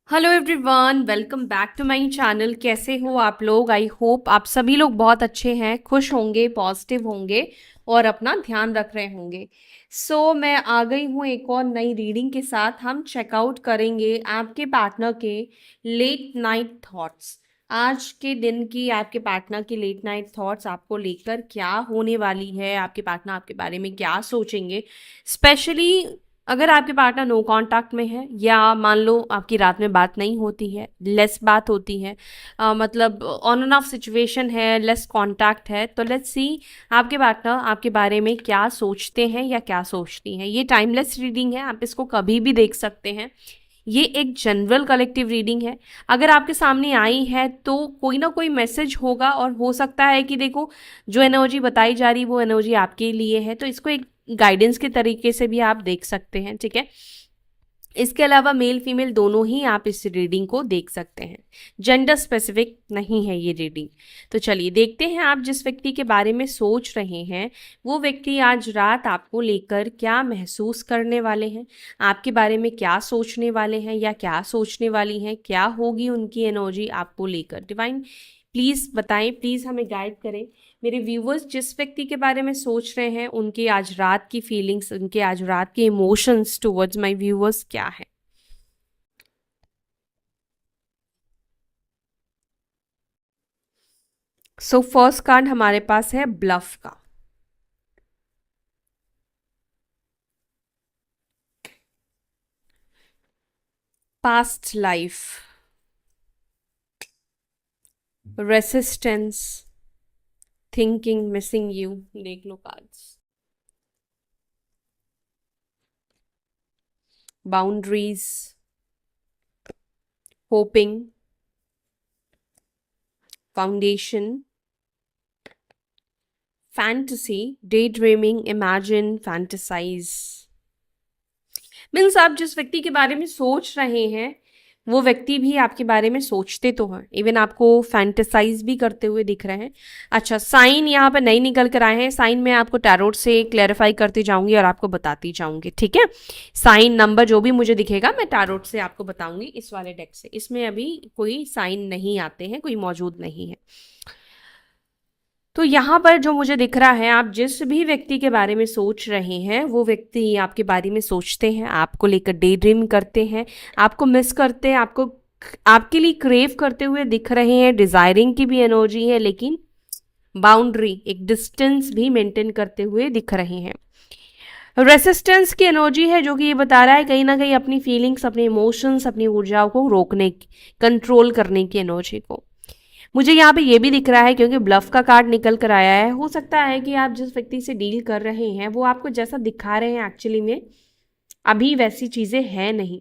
Hello everyone, welcome back to my channel. कैसे हो आप लोग? आई होप आप सभी लोग बहुत अच्छे हैं, खुश होंगे, पॉजिटिव होंगे और अपना ध्यान रख रहे होंगे। मैं आ गई हूँ एक और नई रीडिंग के साथ। हम चेकआउट करेंगे आपके पार्टनर के लेट नाइट थॉट्स। आज के दिन की आपके पार्टनर की लेट नाइट थॉट्स आपको लेकर क्या होने वाली है, आपके पार्टनर आपके बारे में क्या सोचेंगे। स्पेशली अगर आपके पार्टनर नो कांटेक्ट में है, या मान लो आपकी रात में बात नहीं होती है, लेस बात होती है, मतलब ऑन एंड ऑफ सिचुएशन है, लेस कांटेक्ट है, तो लेट्स सी आपके पार्टनर आपके बारे में क्या सोचते हैं या क्या सोचती हैं। ये टाइमलेस रीडिंग है, आप इसको कभी भी देख सकते हैं। ये एक जनरल कलेक्टिव रीडिंग है। अगर आपके सामने आई है तो कोई ना कोई मैसेज होगा, और हो सकता है कि देखो, जो एनर्जी बताई जा रही वो एनर्जी आपके लिए है, तो इसको एक गाइडेंस के तरीके से भी आप देख सकते हैं। ठीक है, इसके अलावा मेल फीमेल दोनों ही आप इस रीडिंग को देख सकते हैं। जेंडर स्पेसिफिक नहीं है ये रीडिंग। तो चलिए देखते हैं आप जिस व्यक्ति के बारे में सोच रहे हैं वो व्यक्ति आज रात आपको लेकर क्या महसूस करने वाले हैं, आपके बारे में क्या सोचने वाले हैं या क्या सोचने वाली हैं, क्या होगी उनकी एनर्जी आपको लेकर। डिवाइन प्लीज़ बताएं, प्लीज़ हमें गाइड करें। मेरे व्यूवर्स जिस व्यक्ति के बारे में सोच रहे हैं उनकी आज रात की फीलिंग्स, उनके आज रात के इमोशंस टुवर्ड्स माय व्यूवर्स क्या है। फर्स्ट कार्ड हमारे पास है ब्लफ का। Past life, resistance, thinking, missing you. देख लो cards. Boundaries, hoping, foundation, fantasy, daydreaming, imagine, fantasize. Means आप जिस व्यक्ति के बारे में सोच रहे हैं वो व्यक्ति भी आपके बारे में सोचते तो हैं, इवन आपको फैंटेसाइज भी करते हुए दिख रहे हैं। अच्छा, साइन यहाँ पर नहीं निकल कर आए हैं। साइन मैं आपको टैरोट से क्लैरिफाई करती जाऊंगी और आपको बताती जाऊंगी। ठीक है, साइन नंबर जो भी मुझे दिखेगा मैं टैरोट से आपको बताऊंगी इस वाले डेक से। इसमें अभी कोई साइन नहीं आते हैं, कोई मौजूद नहीं है। तो यहाँ पर जो मुझे दिख रहा है, आप जिस भी व्यक्ति के बारे में सोच रहे हैं वो व्यक्ति आपके बारे में सोचते हैं, आपको लेकर डे ड्रीम करते हैं, आपको मिस करते हैं, आपको आपके लिए क्रेव करते हुए दिख रहे हैं। डिजायरिंग की भी एनर्जी है, लेकिन बाउंड्री, एक डिस्टेंस भी मेंटेन करते हुए दिख रहे हैं। रेसिस्टेंस की एनर्जी है, जो कि ये बता रहा है कहीं ना कहीं अपनी फीलिंग्स, अपने इमोशंस, अपनी ऊर्जाओं को रोकने की, कंट्रोल करने की एनर्जी को। मुझे यहाँ पे ये भी दिख रहा है, क्योंकि ब्लफ का कार्ड निकल कर आया है, हो सकता है कि आप जिस व्यक्ति से डील कर रहे हैं वो आपको जैसा दिखा रहे हैं एक्चुअली में अभी वैसी चीज़ें हैं नहीं।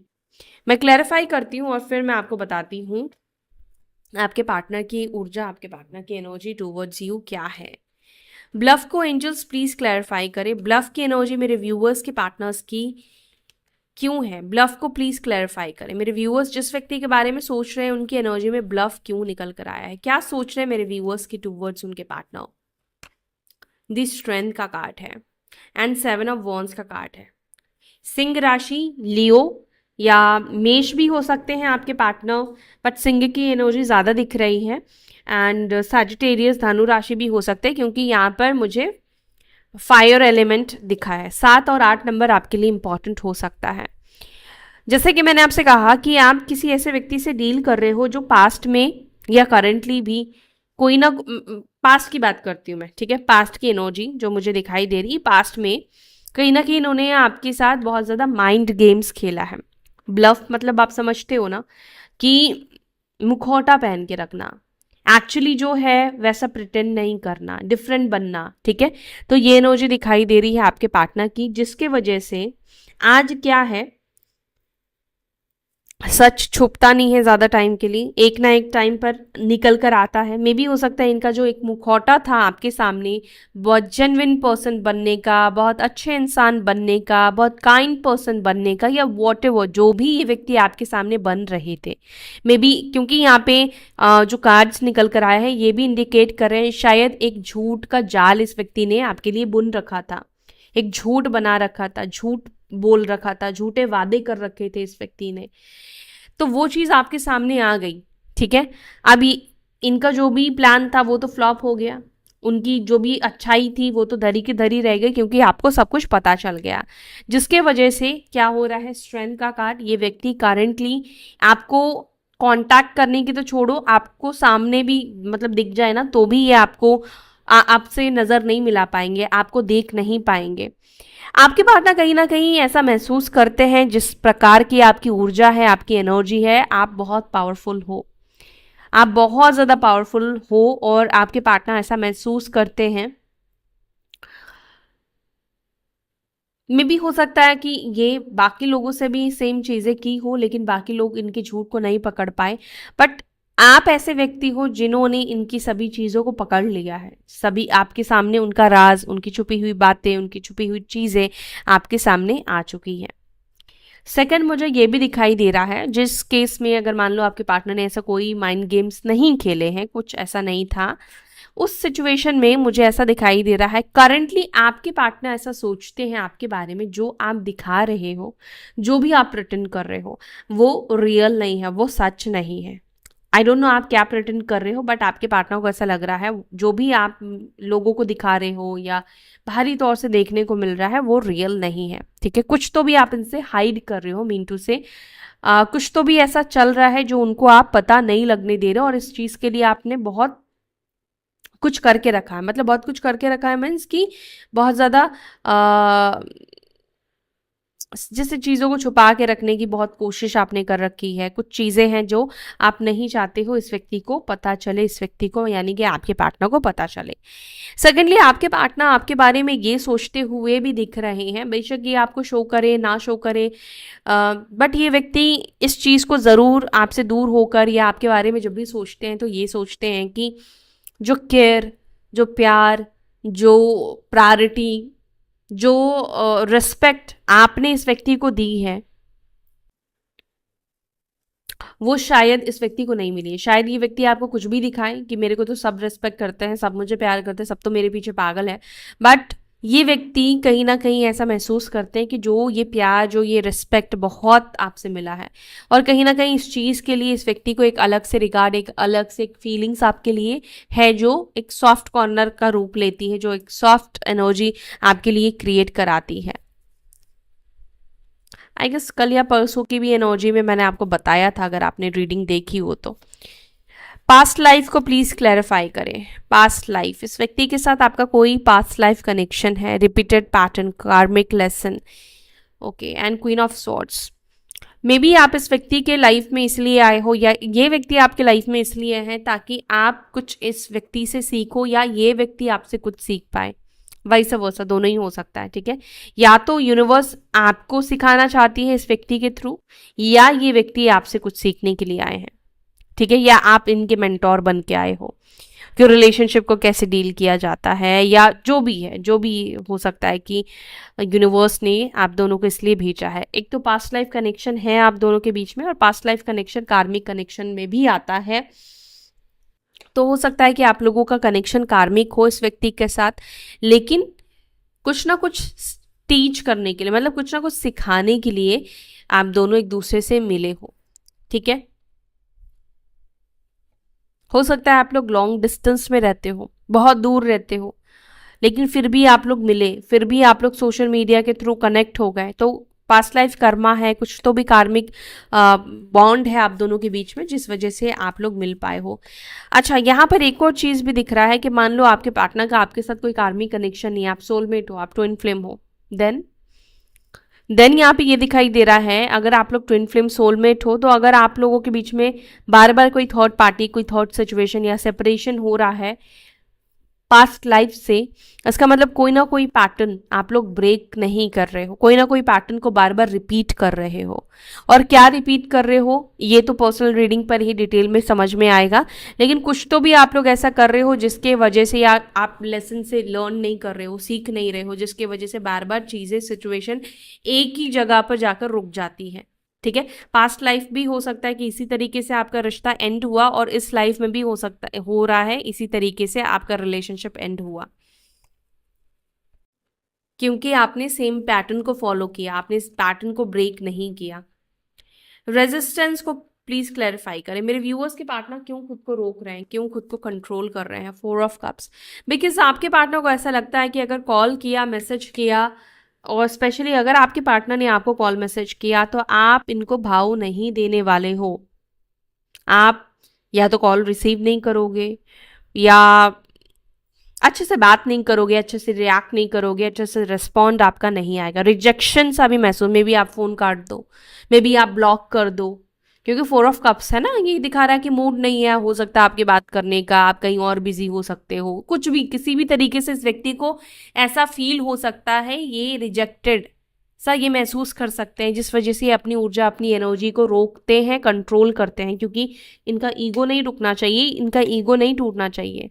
मैं क्लैरिफाई करती हूँ और फिर मैं आपको बताती हूँ आपके पार्टनर की ऊर्जा, आपके पार्टनर की एनर्जी टूवर्ड्स यू क्या है। ब्लफ को एंजल्स प्लीज क्लैरिफाई करें। ब्लफ की एनर्जी मेरे व्यूअर्स के पार्टनर्स की क्यों है, ब्लफ को प्लीज क्लैरिफाई करें। मेरे व्यूअर्स जिस व्यक्ति के बारे में सोच रहे हैं उनकी एनर्जी में ब्लफ क्यों निकल कर आया है, क्या सोच रहे हैं मेरे व्यूअर्स की टूवर्ड्स उनके पार्टनर। दी स्ट्रेंथ का कार्ड है एंड 7 ऑफ वॉन्ड्स का कार्ड है। सिंह राशि, लियो या मेष भी हो सकते हैं आपके पार्टनर, बट सिंह की एनर्जी ज़्यादा दिख रही है। एंड सैजिटेरियस, धनु राशि भी हो सकते हैं, क्योंकि यहाँ पर मुझे फायर एलिमेंट दिखा है। 7 और 8 नंबर आपके लिए इंपॉर्टेंट हो सकता है। जैसे कि मैंने आपसे कहा कि आप किसी ऐसे व्यक्ति से डील कर रहे हो जो पास्ट में या करंटली भी कोई ना, पास्ट की बात करती हूँ मैं, ठीक है, पास्ट की एनर्जी जो मुझे दिखाई दे रही, पास्ट में कहीं ना कहीं इन्होंने आपके साथ बहुत ज़्यादा माइंड गेम्स खेला है। ब्लफ मतलब आप समझते हो ना, कि मुखौटा पहन के रखना, एक्चुअली जो है वैसा प्रिटेंड नहीं करना, डिफरेंट बनना। ठीक है, तो ये एनर्जी दिखाई दे रही है आपके पार्टनर की, जिसके वजह से आज क्या है, सच छुपता नहीं है ज़्यादा टाइम के लिए, एक ना एक टाइम पर निकल कर आता है। मे भी हो सकता है इनका जो एक मुखौटा था आपके सामने, बहुत जेन्युइन पर्सन बनने का, बहुत अच्छे इंसान बनने का, बहुत काइंड पर्सन बनने का, या वॉट एवर जो भी ये व्यक्ति आपके सामने बन रहे थे, मे बी, क्योंकि यहाँ पे जो कार्ड्स निकल कर आए हैं ये भी इंडिकेट कर रहे हैं शायद एक झूठ का जाल इस व्यक्ति ने आपके लिए बुन रखा था, एक झूठ बना रखा था, झूठ बोल रखा था, झूठे वादे कर रखे थे इस व्यक्ति ने। तो वो चीज़ आपके सामने आ गई, ठीक है। अभी इनका जो भी प्लान था वो तो फ्लॉप हो गया, उनकी जो भी अच्छाई थी वो तो धरी की धरी रह गई, क्योंकि आपको सब कुछ पता चल गया, जिसके वजह से क्या हो रहा है, स्ट्रेंथ का कार्ड, ये व्यक्ति करंटली आपको कांटेक्ट करने की तो छोड़ो, आपको सामने भी मतलब दिख जाए ना तो भी ये आपको आपसे नज़र नहीं मिला पाएंगे, आपको देख नहीं पाएंगे। आपके पार्टनर कहीं ना कहीं ऐसा महसूस करते हैं, जिस प्रकार की आपकी ऊर्जा है, आपकी एनर्जी है, आप बहुत पावरफुल हो, आप बहुत ज़्यादा पावरफुल हो, और आपके पार्टनर ऐसा महसूस करते हैं। मे भी हो सकता है कि ये बाकी लोगों से भी सेम चीज़ें की हो, लेकिन बाकी लोग इनके झूठ को नहीं पकड़ पाए, बट आप ऐसे व्यक्ति हो जिन्होंने इनकी सभी चीज़ों को पकड़ लिया है, सभी आपके सामने उनका राज, उनकी छुपी हुई बातें, उनकी छुपी हुई चीज़ें आपके सामने आ चुकी हैं। सेकंड, मुझे ये भी दिखाई दे रहा है, जिस केस में अगर मान लो आपके पार्टनर ने ऐसा कोई माइंड गेम्स नहीं खेले हैं, कुछ ऐसा नहीं था, उस सिचुएशन में मुझे ऐसा दिखाई दे रहा है करंटली आपके पार्टनर ऐसा सोचते हैं आपके बारे में, जो आप दिखा रहे हो, जो भी आप प्रिटेंड कर रहे हो, वो रियल नहीं है, वो सच नहीं है। आई डोंट नो आप क्या प्रिटेंड कर रहे हो, बट आपके पार्टनर को ऐसा लग रहा है जो भी आप लोगों को दिखा रहे हो या बाहरी तौर से देखने को मिल रहा है वो रियल नहीं है, ठीक है। कुछ तो भी आप इनसे हाइड कर रहे हो, मीन टू से कुछ तो भी ऐसा चल रहा है जो उनको आप पता नहीं लगने दे रहे हो, और इस चीज़ के लिए आपने बहुत कुछ करके रखा है, मतलब बहुत कुछ करके रखा है मीन्स कि बहुत ज़्यादा जैसे चीज़ों को छुपा के रखने की बहुत कोशिश आपने कर रखी है, कुछ चीज़ें हैं जो आप नहीं चाहते हो इस व्यक्ति को पता चले, इस व्यक्ति को यानी कि आपके पार्टनर को पता चले। सेकेंडली, आपके पार्टनर आपके बारे में ये सोचते हुए भी दिख रहे हैं, बेशक ये आपको शो करे ना शो करे, बट ये व्यक्ति इस चीज़ को ज़रूर आपसे दूर होकर या आपके बारे में जब भी सोचते हैं तो ये सोचते हैं कि जो केयर, जो प्यार, जो प्रायोरिटी, जो रिस्पेक्ट आपने इस व्यक्ति को दी है, वो शायद इस व्यक्ति को नहीं मिली है। शायद ये व्यक्ति आपको कुछ भी दिखाए कि मेरे को तो सब रिस्पेक्ट करते हैं, सब मुझे प्यार करते हैं, सब तो मेरे पीछे पागल है, बट ये व्यक्ति कहीं ना कहीं ऐसा महसूस करते हैं कि जो ये प्यार, जो ये रिस्पेक्ट बहुत आपसे मिला है, और कहीं ना कहीं इस चीज़ के लिए इस व्यक्ति को एक अलग से रिगार्ड, एक अलग से एक फीलिंग्स आपके लिए है, जो एक सॉफ्ट कॉर्नर का रूप लेती है, जो एक सॉफ्ट एनर्जी आपके लिए क्रिएट कराती है। आई गेस कल या परसों की भी एनर्जी में मैंने आपको बताया था, अगर आपने रीडिंग देखी हो तो। पास्ट लाइफ को प्लीज क्लैरिफाई करें। पास्ट लाइफ, इस व्यक्ति के साथ आपका कोई पास्ट लाइफ कनेक्शन है, रिपीटेड पैटर्न, कार्मिक lesson, okay. And queen of swords, may be आप इस व्यक्ति के लाइफ में इसलिए आए हो, या ये व्यक्ति आपके लाइफ में इसलिए है ताकि आप कुछ इस व्यक्ति से सीखो, या ये व्यक्ति आपसे कुछ सीख पाए, वैसा वर्सा, दोनों ही हो सकता है, ठीक है। या तो यूनिवर्स आपको सिखाना चाहती है इस व्यक्ति के थ्रू, या ये व्यक्ति आपसे कुछ सीखने के लिए आए हैं, ठीक है, या आप इनके मेंटोर बन के आए हो कि रिलेशनशिप को कैसे डील किया जाता है, या जो भी है, जो भी हो सकता है कि यूनिवर्स ने आप दोनों को इसलिए भेजा है। एक तो पास्ट लाइफ कनेक्शन है आप दोनों के बीच में, और past life connection karmic connection में भी आता है, तो हो सकता है कि आप लोगों का कनेक्शन कार्मिक हो इस व्यक्ति के साथ, लेकिन कुछ ना कुछ टीच करने के लिए, मतलब कुछ ना कुछ सिखाने के लिए आप दोनों एक दूसरे से मिले हो, ठीक है। हो सकता है आप लोग लॉन्ग डिस्टेंस में रहते हो, बहुत दूर रहते हो, लेकिन फिर भी आप लोग मिले, फिर भी आप लोग सोशल मीडिया के थ्रू कनेक्ट हो गए, तो पास्ट लाइफ कर्मा है, कुछ तो भी कार्मिक बॉन्ड है आप दोनों के बीच में, जिस वजह से आप लोग मिल पाए हो। अच्छा, यहाँ पर एक और चीज़ भी दिख रहा है कि मान लो आपके पार्टनर का आपके साथ कोई कार्मिक कनेक्शन नहीं है, आप सोलमेट हो, आप ट्विन फ्लेम हो, देन यहाँ पे ये दिखाई दे रहा है, अगर आप लोग ट्विन फ्लेम सोलमेट हो, तो अगर आप लोगों के बीच में बार बार कोई थर्ड पार्टी, कोई थर्ड सिचुएशन या सेपरेशन हो रहा है पास्ट लाइफ से, इसका मतलब कोई ना कोई पैटर्न आप लोग ब्रेक नहीं कर रहे हो, कोई ना कोई पैटर्न को बार बार रिपीट कर रहे हो। और क्या रिपीट कर रहे हो ये तो पर्सनल रीडिंग पर ही डिटेल में समझ में आएगा, लेकिन कुछ तो भी आप लोग ऐसा कर रहे हो जिसके वजह से, या आप लेसन से लर्न नहीं कर रहे हो, सीख नहीं रहे हो, जिसके वजह से बार बार चीज़ें, सिचुएशन एक ही जगह पर जाकर रुक जाती हैं, ठीक है। पास्ट लाइफ भी हो सकता है कि इसी तरीके से आपका रिश्ता एंड हुआ, और इस लाइफ में भी हो सकता है, हो रहा है इसी तरीके से आपका रिलेशनशिप एंड हुआ, क्योंकि आपने सेम पैटर्न को फॉलो किया, आपने इस पैटर्न को ब्रेक नहीं किया। रेजिस्टेंस को प्लीज क्लैरिफाई करें। मेरे व्यूअर्स के पार्टनर क्यों खुद को रोक रहे हैं, क्यों खुद को कंट्रोल कर रहे हैं? 4 ऑफ कप्स, बिकॉज आपके पार्टनर को ऐसा लगता है कि अगर कॉल किया, मैसेज किया, और स्पेशली अगर आपके पार्टनर ने आपको कॉल मैसेज किया तो आप इनको भाव नहीं देने वाले हो। आप या तो कॉल रिसीव नहीं करोगे, या अच्छे से बात नहीं करोगे, अच्छे से रिएक्ट नहीं करोगे, अच्छे से रिस्पॉन्ड आपका नहीं आएगा, रिजेक्शन सा भी महसूस, मे बी आप फ़ोन काट दो, मे बी आप ब्लॉक कर दो, क्योंकि 4 ऑफ कप्स है ना, ये दिखा रहा है कि मूड नहीं है, हो सकता है आपकी बात करने का, आप कहीं और बिजी हो सकते हो, कुछ भी किसी भी तरीके से इस व्यक्ति को ऐसा फील हो सकता है, ये रिजेक्टेड सा ये महसूस कर सकते हैं, जिस वजह से ये अपनी ऊर्जा, अपनी एनर्जी को रोकते हैं, कंट्रोल करते हैं, क्योंकि इनका ईगो नहीं रुकना चाहिए, इनका ईगो नहीं टूटना चाहिए।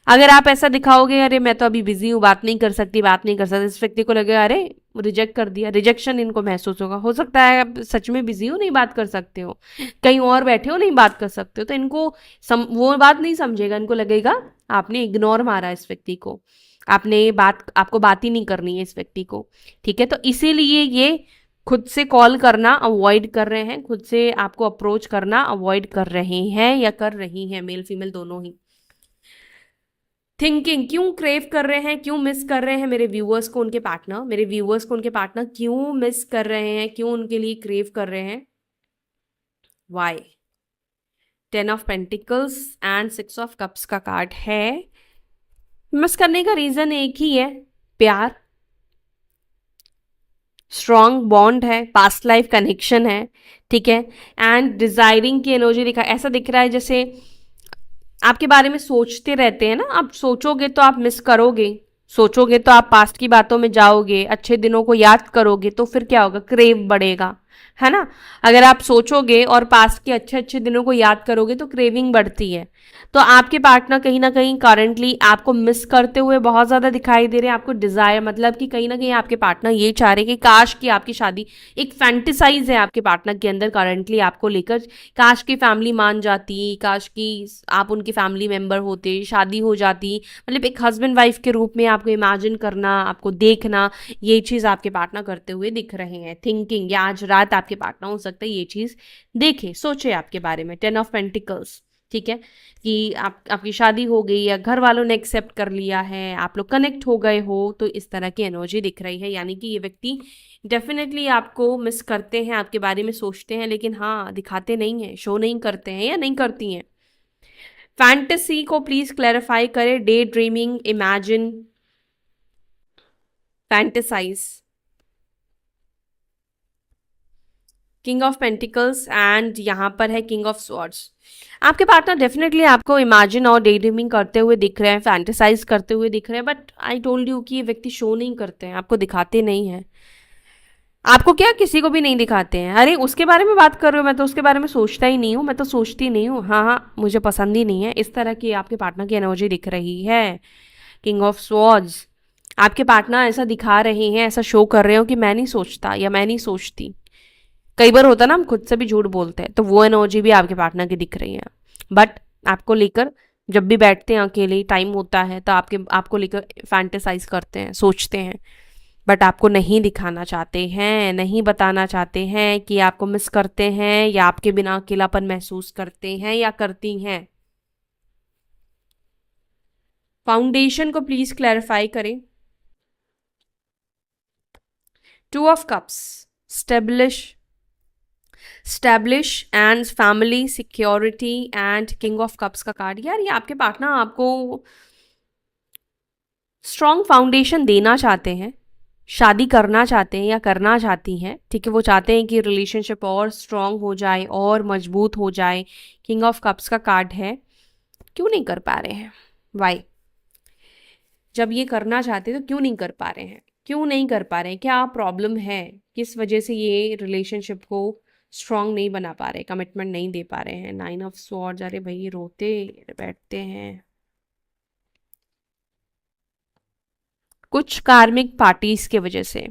अगर आप ऐसा दिखाओगे, अरे मैं तो अभी बिजी हूँ, बात नहीं कर सकती, बात नहीं कर सकती, इस व्यक्ति को लगेगा अरे रिजेक्ट कर दिया, रिजेक्शन इनको महसूस होगा। हो सकता है आप सच में बिजी हो, नहीं बात कर सकते हो, कहीं और बैठे हो, नहीं बात कर सकते हो, तो इनको वो बात नहीं समझेगा, इनको लगेगा आपने इग्नोर मारा इस व्यक्ति को, आपको बात ही नहीं करनी है इस व्यक्ति को। ठीक है, तो इसीलिए ये खुद से कॉल करना अवॉइड कर रहे हैं, खुद से आपको अप्रोच करना अवॉइड कर रहे हैं या कर रही हैं, मेल फीमेल दोनों ही। थिंकिंग, क्यों क्रेव कर रहे हैं, क्यों मिस कर रहे हैं मेरे व्यूअर्स को उनके पार्टनर, मेरे व्यूअर्स को उनके पार्टनर क्यों मिस कर रहे हैं, क्यों उनके लिए क्रेव कर रहे हैं? Why? 10 of pentacles and 6 of cups का कार्ड है। मिस करने का रीजन एक ही है, प्यार, स्ट्रॉन्ग बॉन्ड है, पास्ट लाइफ कनेक्शन है। ठीक है, एंड डिजायरिंग की एनर्जी दिखा, ऐसा दिख रहा है जैसे आपके बारे में सोचते रहते हैं ना, आप सोचोगे तो आप मिस करोगे, सोचोगे तो आप पास्ट की बातों में जाओगे, अच्छे दिनों को याद करोगे, तो फिर क्या होगा, क्रेव बढ़ेगा, है ना। अगर आप सोचोगे और पास्ट के अच्छे अच्छे दिनों को याद करोगे तो क्रेविंग बढ़ती है। तो आपके पार्टनर कहीं ना कहीं करंटली आपको मिस करते हुए बहुत ज़्यादा दिखाई दे रहे हैं, आपको डिज़ायर, मतलब कि कहीं ना कहीं आपके पार्टनर ये चाह रहे हैं कि काश कि आपकी शादी, एक फैंटिसाइज है आपके पार्टनर के अंदर करंटली आपको लेकर, काश की फैमिली मान जाती, काश की आप उनकी फैमिली मेंबर होते, शादी हो जाती, मतलब एक हस्बैंड वाइफ के रूप में आपको इमेजिन करना, आपको देखना, ये चीज़ आपके पार्टनर करते हुए दिख रहे हैं। थिंकिंग, या आज रात आपके पार्टनर हो सकता है ये चीज़ देखे, सोचे आपके बारे में। 10 ऑफ पेंटिकल्स, ठीक है, कि आपकी शादी हो गई, या घर वालों ने एक्सेप्ट कर लिया है, आप लोग कनेक्ट हो गए हो, तो इस तरह की एनर्जी दिख रही है। यानी कि ये व्यक्ति डेफिनेटली आपको मिस करते हैं, आपके बारे में सोचते हैं, लेकिन हाँ दिखाते नहीं हैं, शो नहीं करते हैं या नहीं करती हैं। फैंटेसी को प्लीज क्लैरिफाई करें, day dreaming, imagine, fantasise. King of pentacles and यहाँ पर है किंग ऑफ स्वॉर्ड्स। आपके पार्टनर डेफिनेटली आपको इमेजिन और डे ड्रीमिंग करते हुए दिख रहे हैं, फैंटेसाइज करते हुए दिख रहे हैं, बट आई टोल्ड यू कि ये व्यक्ति शो नहीं करते हैं, आपको दिखाते नहीं हैं। आपको क्या, किसी को भी नहीं दिखाते हैं, अरे उसके बारे में बात कर रहे हो, मैं तो उसके बारे में सोचता ही नहीं हूँ, मैं तो सोचती नहीं हूँ, हाँ हाँ मुझे पसंद ही नहीं है, इस तरह की आपके पार्टनर की एनर्जी दिख रही है। किंग ऑफ स्वॉर्ड्स, आपके पार्टनर ऐसा दिखा रहे हैं, ऐसा शो कर रहे हो कि मैं नहीं सोचता या मैं नहीं सोचती। कई बार होता है ना, हम खुद से भी झूठ बोलते हैं, तो वो एनर्जी भी आपके पार्टनर की दिख रही है। बट आपको लेकर जब भी बैठते हैं, अकेले टाइम होता है, तो आपको लेकर फैंटेसाइज करते हैं, सोचते हैं, बट आपको नहीं दिखाना चाहते हैं, नहीं बताना चाहते हैं कि आपको मिस करते हैं, या आपके बिना अकेलापन महसूस करते हैं या करती हैं। फाउंडेशन को प्लीज क्लैरिफाई करें। 2 of cups, establish and family security and king of cups का कार्ड। यार ये आपके पार्टनर आपको स्ट्रॉन्ग फाउंडेशन देना चाहते हैं, शादी करना चाहते हैं या करना चाहती हैं। ठीक है, वो चाहते हैं कि रिलेशनशिप और स्ट्रॉन्ग हो जाए और मजबूत हो जाए। किंग ऑफ कप्स का कार्ड है, क्यों नहीं कर पा रहे हैं, वाई? जब ये करना चाहते हैं तो क्यों नहीं कर पा रहे हैं, क्यों नहीं कर पा रहे हैं, क्या प्रॉब्लम है, किस वजह से ये रिलेशनशिप को स्ट्रॉन्ग नहीं बना पा रहे, कमिटमेंट नहीं दे पा रहे हैं? 9 ऑफ स्वॉर्ड्स, अरे भाई रोते बैठते हैं। कुछ कार्मिक पार्टीज के वजह से,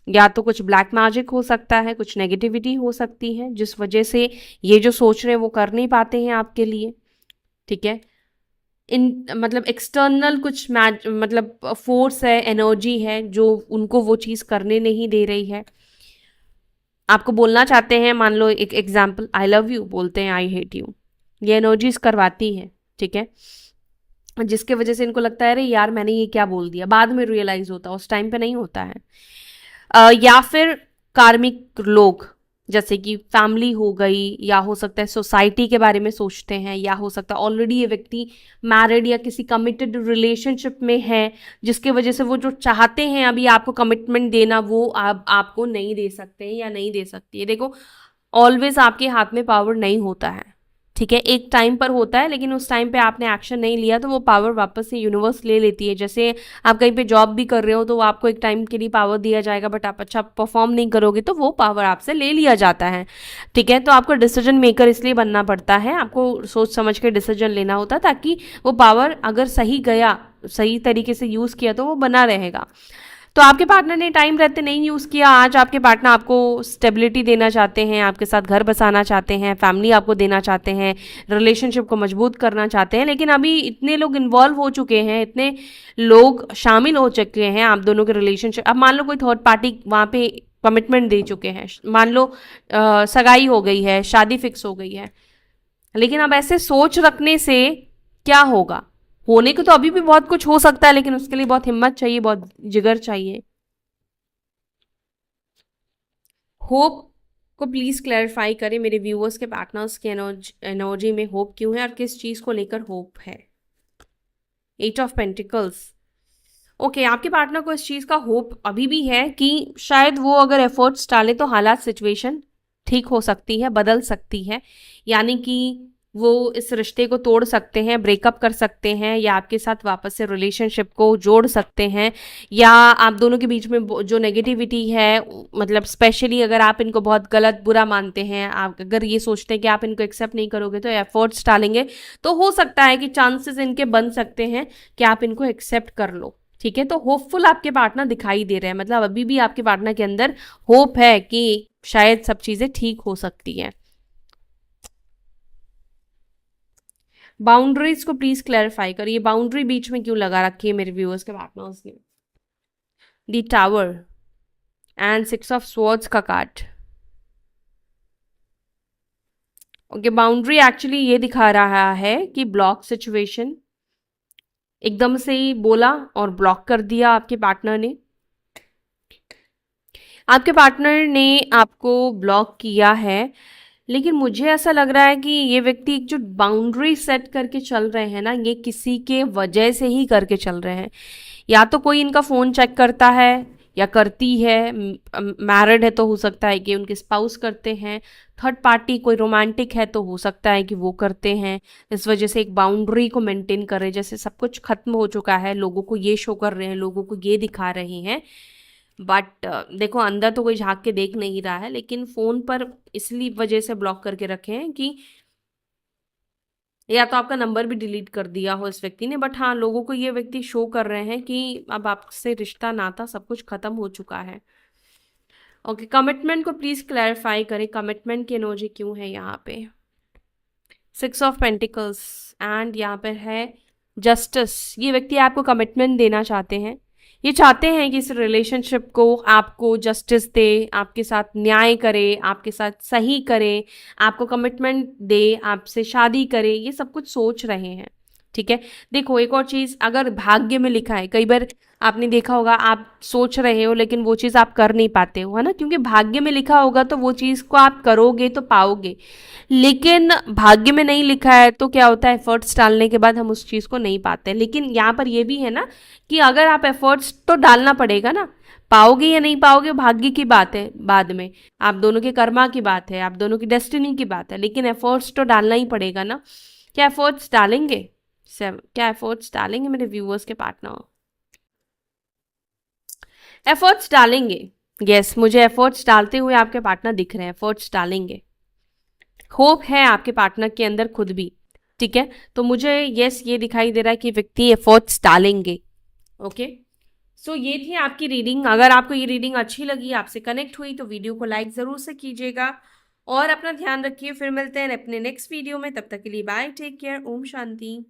या तो कुछ ब्लैक मैजिक हो सकता है, कुछ नेगेटिविटी हो सकती है, जिस वजह से ये जो सोच रहे हैं वो कर नहीं पाते हैं आपके लिए। ठीक है, इन मतलब एक्सटर्नल कुछ मतलब फोर्स है, एनर्जी है, जो उनको वो चीज़ करने नहीं दे रही है। आपको बोलना चाहते हैं, मान लो एक एग्जाम्पल, आई लव यू बोलते हैं, आई हेट यू, ये एनर्जीज करवाती है, ठीक है, जिसके वजह से इनको लगता है अरे यार मैंने ये क्या बोल दिया, बाद में रियलाइज होता है, उस टाइम पे नहीं होता है। या फिर कार्मिक लोग, जैसे कि फैमिली हो गई, या हो सकता है सोसाइटी के बारे में सोचते हैं, या हो सकता है ऑलरेडी ये व्यक्ति मैरिड या किसी कमिटेड रिलेशनशिप में है, जिसके वजह से वो जो चाहते हैं अभी आपको कमिटमेंट देना, वो आपको नहीं दे सकते हैं या नहीं दे सकती है। देखो, ऑलवेज आपके हाथ में पावर नहीं होता है, ठीक है, एक टाइम पर होता है, लेकिन उस टाइम पे आपने एक्शन नहीं लिया तो वो पावर वापस से यूनिवर्स ले लेती है। जैसे आप कहीं पे जॉब भी कर रहे हो तो आपको एक टाइम के लिए पावर दिया जाएगा, बट आप अच्छा परफॉर्म नहीं करोगे तो वो पावर आपसे ले लिया जाता है, ठीक है। तो आपको डिसीजन मेकर इसलिए बनना पड़ता है, आपको सोच समझ के डिसीजन लेना होता है, ताकि वो पावर अगर सही गया, सही तरीके से यूज़ किया तो वो बना रहेगा। तो आपके पार्टनर ने टाइम रहते नहीं यूज़ किया, आज आपके पार्टनर आपको स्टेबिलिटी देना चाहते हैं, आपके साथ घर बसाना चाहते हैं, फैमिली आपको देना चाहते हैं, रिलेशनशिप को मजबूत करना चाहते हैं, लेकिन अभी इतने लोग इन्वॉल्व हो चुके हैं, इतने लोग शामिल हो चुके हैं आप दोनों के रिलेशनशिप। अब मान लो कोई थर्ड पार्टी वहाँ पे कमिटमेंट दे चुके हैं, मान लो सगाई हो गई है, शादी फिक्स हो गई है, लेकिन अब ऐसे सोच रखने से क्या होगा? होने को तो अभी भी बहुत कुछ हो सकता है, लेकिन उसके लिए बहुत हिम्मत चाहिए, बहुत जिगर चाहिए। होप को प्लीज क्लैरिफाई करें, मेरे व्यूअर्स के पार्टनर्स के एनर्जी में होप क्यों है और किस चीज को लेकर होप है। 8 ऑफ पेंटिकल्स, ओके, आपके पार्टनर को इस चीज का होप अभी भी है कि शायद वो अगर एफर्ट्स डाले तो हालात, सिचुएशन ठीक हो सकती है, बदल सकती है, यानी कि वो इस रिश्ते को तोड़ सकते हैं, ब्रेकअप कर सकते हैं, या आपके साथ वापस से रिलेशनशिप को जोड़ सकते हैं, या आप दोनों के बीच में जो नेगेटिविटी है, मतलब स्पेशली अगर आप इनको बहुत गलत बुरा मानते हैं, आप अगर ये सोचते हैं कि आप इनको एक्सेप्ट नहीं करोगे तो एफर्ट्स डालेंगे, तो हो सकता है कि चांसेस इनके बन सकते हैं कि आप इनको एक्सेप्ट कर लो, ठीक है। तो होपफुल आपके पार्टनर दिखाई दे रहे हैं, मतलब अभी भी आपके पार्टनर के अंदर होप है कि शायद सब चीजें ठीक हो सकती हैं। बाउंड्रीज को प्लीज क्लैरिफाई करिए, बाउंड्री बीच में क्यों लगा रखी है मेरे व्यूअर्स के पार्टनर्स ने। दी टावर एंड 6 ऑफ स्वॉर्ड्स का कार्ड, ओके, बाउंड्री एक्चुअली ये दिखा रहा है कि ब्लॉक सिचुएशन, एकदम से ही बोला और ब्लॉक कर दिया आपके पार्टनर ने, आपके पार्टनर ने आपको ब्लॉक किया है। लेकिन मुझे ऐसा लग रहा है कि ये व्यक्ति एक जो बाउंड्री सेट करके चल रहे हैं ना, ये किसी के वजह से ही करके चल रहे हैं, या तो कोई इनका फ़ोन चेक करता है या करती है, मैरिड है तो हो सकता है कि उनके स्पाउस करते हैं, थर्ड पार्टी कोई रोमांटिक है तो हो सकता है कि वो करते हैं, इस वजह से एक बाउंड्री को मेंटेन कर रहे हैं, जैसे सब कुछ खत्म हो चुका है, लोगों को ये शो कर रहे हैं, लोगों को ये दिखा रहे हैं, बट देखो अंदर तो कोई झांक के देख नहीं रहा है, लेकिन फ़ोन पर इसलिए वजह से ब्लॉक करके रखे हैं कि या तो आपका नंबर भी डिलीट कर दिया हो इस व्यक्ति ने, बट हाँ, लोगों को ये व्यक्ति शो कर रहे हैं कि अब आपसे रिश्ता नाता सब कुछ खत्म हो चुका है। ओके, कमिटमेंट को प्लीज क्लैरिफाई करें, कमिटमेंट की एनर्जी क्यों है यहाँ पे। 6 ऑफ पेंटिकल्स एंड यहाँ पर है जस्टिस, ये व्यक्ति आपको कमिटमेंट देना चाहते हैं, ये चाहते हैं कि इस रिलेशनशिप को आपको जस्टिस दे, आपके साथ न्याय करे, आपके साथ सही करे, आपको कमिटमेंट दे, आपसे शादी करे, ये सब कुछ सोच रहे हैं, ठीक है। देखो एक और चीज़, अगर भाग्य में लिखा है, कई बार आपने देखा होगा आप सोच रहे हो लेकिन वो चीज़ आप कर नहीं पाते हो, है ना, क्योंकि भाग्य में लिखा होगा तो वो चीज़ को आप करोगे तो पाओगे, लेकिन भाग्य में नहीं लिखा है तो क्या होता है, एफर्ट्स डालने के बाद हम उस चीज़ को नहीं पाते। लेकिन यहाँ पर ये भी है ना कि अगर आप एफर्ट्स तो डालना पड़ेगा ना, पाओगे या नहीं पाओगे भाग्य की बात है, बाद में आप दोनों के कर्मा की बात है, आप दोनों की डेस्टिनी की बात है, लेकिन एफर्ट्स तो डालना ही पड़ेगा ना। क्या एफर्ट्स डालेंगे? क्या एफर्ट्स डालेंगे मेरे व्यूअर्स के पार्टनर? एफर्ट्स डालेंगे, यस, मुझे एफर्ट्स डालते हुए आपके पार्टनर दिख रहे हैं, एफर्ट्स डालेंगे, होप है आपके पार्टनर के अंदर खुद भी, ठीक है। तो मुझे यस ये दिखाई दे रहा है कि व्यक्ति एफर्ट्स डालेंगे। ओके, सो ये थी आपकी रीडिंग। अगर आपको ये रीडिंग अच्छी लगी, आपसे कनेक्ट हुई, तो वीडियो को लाइक ज़रूर से कीजिएगा और अपना ध्यान रखिए। फिर मिलते हैं अपने नेक्स्ट वीडियो में, तब तक के लिए bye, take care, Om Shanti.